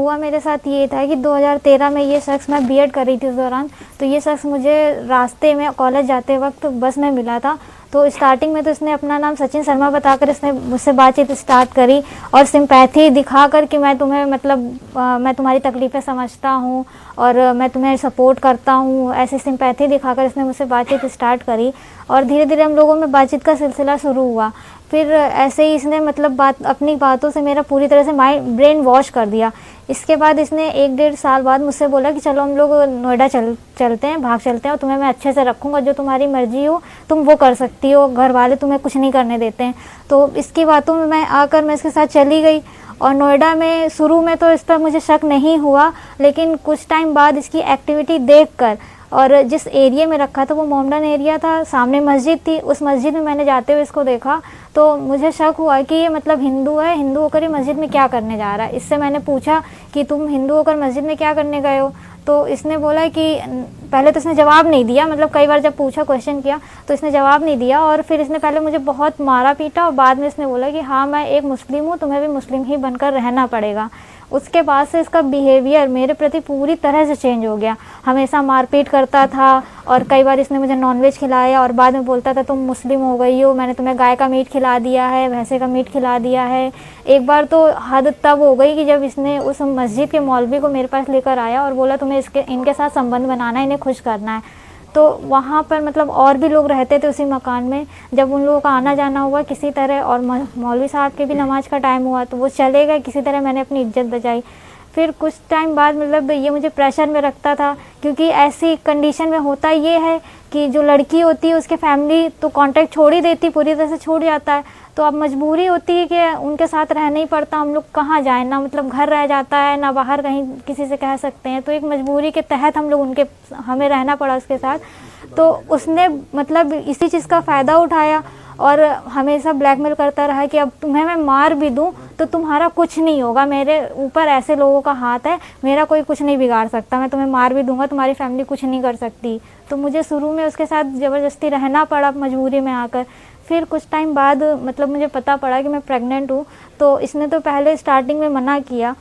हुआ मेरे साथ ये था कि 2013 में ये शख्स, मैं बीएड कर रही थी उस दौरान, तो ये शख्स मुझे रास्ते में कॉलेज जाते वक्त बस में मिला था। तो स्टार्टिंग में तो इसने अपना नाम सचिन शर्मा बताकर इसने मुझसे बातचीत स्टार्ट करी और सिंपैथी दिखाकर कि मैं तुम्हें मैं तुम्हारी तकलीफ़ें समझता हूँ और मैं तुम्हें सपोर्ट करता हूँ, ऐसी सिंपैथी दिखाकर इसने मुझसे बातचीत स्टार्ट करी। और धीरे धीरे हम लोगों में बातचीत का सिलसिला शुरू हुआ। फिर ऐसे ही इसने अपनी बातों से मेरा पूरी तरह से ब्रेन वॉश कर दिया। इसके बाद इसने 1-1.5 साल बाद मुझसे बोला कि चलो हम लोग नोएडा चलते हैं, भाग चलते हैं और तुम्हें मैं अच्छे से रखूँगा, जो तुम्हारी मर्जी हो तुम वो कर सकती हो, घर वाले तुम्हें कुछ नहीं करने देते हैं। तो इसकी बातों में मैं इसके साथ चली गई। और नोएडा में शुरू में तो इस पर मुझे शक नहीं हुआ, लेकिन कुछ टाइम बाद इसकी एक्टिविटी देखकर, और जिस एरिया में रखा था वो मोमडन एरिया था, सामने मस्जिद थी, उस मस्जिद में मैंने जाते हुए इसको देखा तो मुझे शक हुआ कि ये हिंदू है, हिंदू होकर ये मस्जिद में क्या करने जा रहा है। इससे मैंने पूछा कि तुम हिंदू होकर मस्जिद में क्या करने गए हो, तो इसने बोला कि पहले तो इसने जवाब नहीं दिया, कई बार जब पूछा, क्वेश्चन किया तो इसने जवाब नहीं दिया। और फिर इसने पहले मुझे बहुत मारा पीटा और बाद में इसने बोला कि हाँ मैं एक मुस्लिम हूँ, तुम्हें भी मुस्लिम ही बनकर रहना पड़ेगा। उसके बाद से इसका बिहेवियर मेरे प्रति पूरी तरह से चेंज हो गया। हमेशा मारपीट करता था और कई बार इसने मुझे नॉनवेज खिलाया और बाद में बोलता था तुम मुस्लिम हो गई हो, मैंने तुम्हें गाय का मीट खिला दिया है, भैंसे का मीट खिला दिया है। एक बार तो हद तब हो गई कि जब इसने उस मस्जिद के मौलवी को मेरे पास लेकर आया और बोला तुम्हें इनके साथ संबंध बनाना है, इन्हें खुश करना है। तो वहाँ पर और भी लोग रहते थे उसी मकान में। जब उन लोगों का आना जाना हुआ किसी तरह और मौलवी साहब के भी नमाज का टाइम हुआ तो वो चले गए, किसी तरह मैंने अपनी इज्जत बचाई। फिर कुछ टाइम बाद ये मुझे प्रेशर में रखता था, क्योंकि ऐसी कंडीशन में होता ये है कि जो लड़की होती है उसके फैमिली तो कांटेक्ट छोड़ ही देती, पूरी तरह से छूट जाता है। तो अब मजबूरी होती है कि उनके साथ रहना ही पड़ता, हम लोग कहाँ जाएं, ना घर रह जाता है ना बाहर कहीं किसी से कह सकते हैं। तो एक मजबूरी के तहत हमें रहना पड़ा उसके साथ। तो उसने इसी चीज़ का फ़ायदा उठाया और हमेशा ब्लैकमेल करता रहा कि अब तुम्हें मैं मार भी दूं तो तुम्हारा कुछ नहीं होगा, मेरे ऊपर ऐसे लोगों का हाथ है, मेरा कोई कुछ नहीं बिगाड़ सकता, मैं तुम्हें मार भी दूंगा, तुम्हारी फैमिली कुछ नहीं कर सकती। तो मुझे शुरू में उसके साथ ज़बरदस्ती रहना पड़ा मजबूरी में आकर। फिर कुछ टाइम बाद मुझे पता पड़ा कि मैं प्रेग्नेंट हूँ। तो इसने तो पहले स्टार्टिंग में मना किया,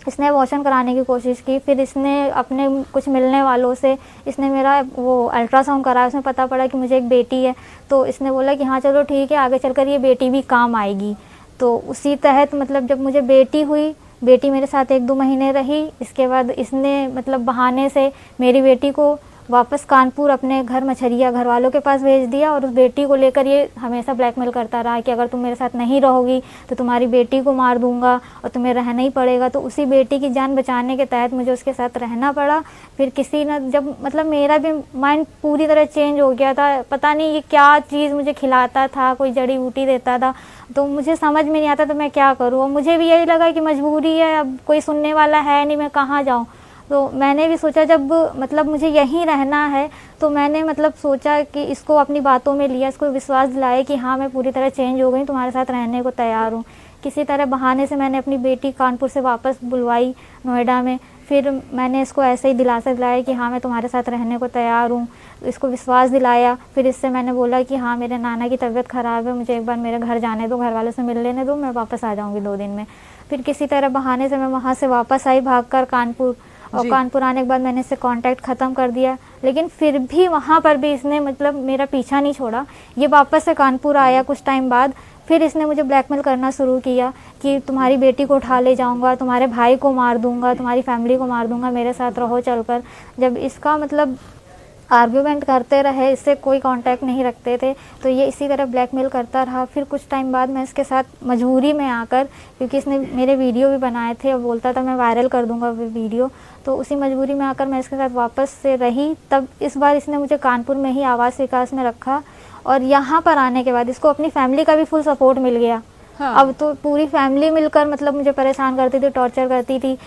इसने अबॉर्शन कराने की कोशिश की। फिर इसने अपने कुछ मिलने वालों से इसने मेरा वो अल्ट्रासाउंड कराया, उसमें पता पड़ा कि मुझे एक बेटी है। तो इसने बोला कि हाँ चलो ठीक है, आगे चलकर ये बेटी भी काम आएगी। तो उसी तहत जब मुझे बेटी हुई, बेटी मेरे साथ 1-2 महीने रही। इसके बाद इसने बहाने से मेरी बेटी को वापस कानपुर अपने घर मछरिया घर वालों के पास भेज दिया और उस बेटी को लेकर ये हमेशा ब्लैकमेल करता रहा कि अगर तुम मेरे साथ नहीं रहोगी तो तुम्हारी बेटी को मार दूंगा और तुम्हें रहना ही पड़ेगा। तो उसी बेटी की जान बचाने के तहत मुझे उसके साथ रहना पड़ा। फिर किसी ने जब मेरा भी माइंड पूरी तरह चेंज हो गया था, पता नहीं ये क्या चीज़ मुझे खिलाता था, कोई जड़ी बूटी देता था, तो मुझे समझ में नहीं आता तो मैं क्या करूँ। और मुझे भी यही लगा कि मजबूरी है, अब कोई सुनने वाला है नहीं, मैं कहाँ जाऊँ। तो मैंने भी सोचा जब मुझे यहीं रहना है तो मैंने सोचा कि इसको अपनी बातों में लिया, इसको विश्वास दिलाया कि हाँ मैं पूरी तरह चेंज हो गई, तुम्हारे साथ रहने को तैयार हूँ। किसी तरह बहाने से मैंने अपनी बेटी कानपुर से वापस बुलवाई नोएडा में। फिर मैंने इसको ऐसे ही दिलासा दिलाया कि हाँ मैं तुम्हारे साथ रहने को तैयार हूँ, इसको विश्वास दिलाया। फिर इससे मैंने बोला कि हाँ मेरे नाना की तबीयत ख़राब है, मुझे एक बार मेरे घर जाने दो, घर वालों से मिल लेने दो, मैं वापस आ जाऊँगी 2 दिन में। फिर किसी तरह बहाने से मैं वहाँ से वापस आई भागकर कानपुर, और कानपुर आने के बाद मैंने इससे कांटेक्ट ख़त्म कर दिया। लेकिन फिर भी वहाँ पर भी इसने मेरा पीछा नहीं छोड़ा। ये वापस से कानपुर आया कुछ टाइम बाद, फिर इसने मुझे ब्लैकमेल करना शुरू किया कि तुम्हारी बेटी को उठा ले जाऊँगा, तुम्हारे भाई को मार दूँगा, तुम्हारी फैमिली को मार दूँगा, मेरे साथ रहो चलकर। जब इसका आर्ग्यूमेंट करते रहे, इससे कोई कांटेक्ट नहीं रखते थे, तो ये इसी तरह ब्लैकमेल करता रहा। फिर कुछ टाइम बाद मैं इसके साथ मजबूरी में आकर, क्योंकि इसने मेरे वीडियो भी बनाए थे और बोलता था मैं वायरल कर दूंगा वो वीडियो, तो उसी मजबूरी में आकर मैं इसके साथ वापस से रही। तब इस बार इसने मुझे कानपुर में ही आवास विकास में रखा और यहाँ पर आने के बाद इसको अपनी फैमिली का भी फुल सपोर्ट मिल गया। हाँ। अब तो पूरी फैमिली मिलकर मुझे परेशान करती थी, टॉर्चर करती थी।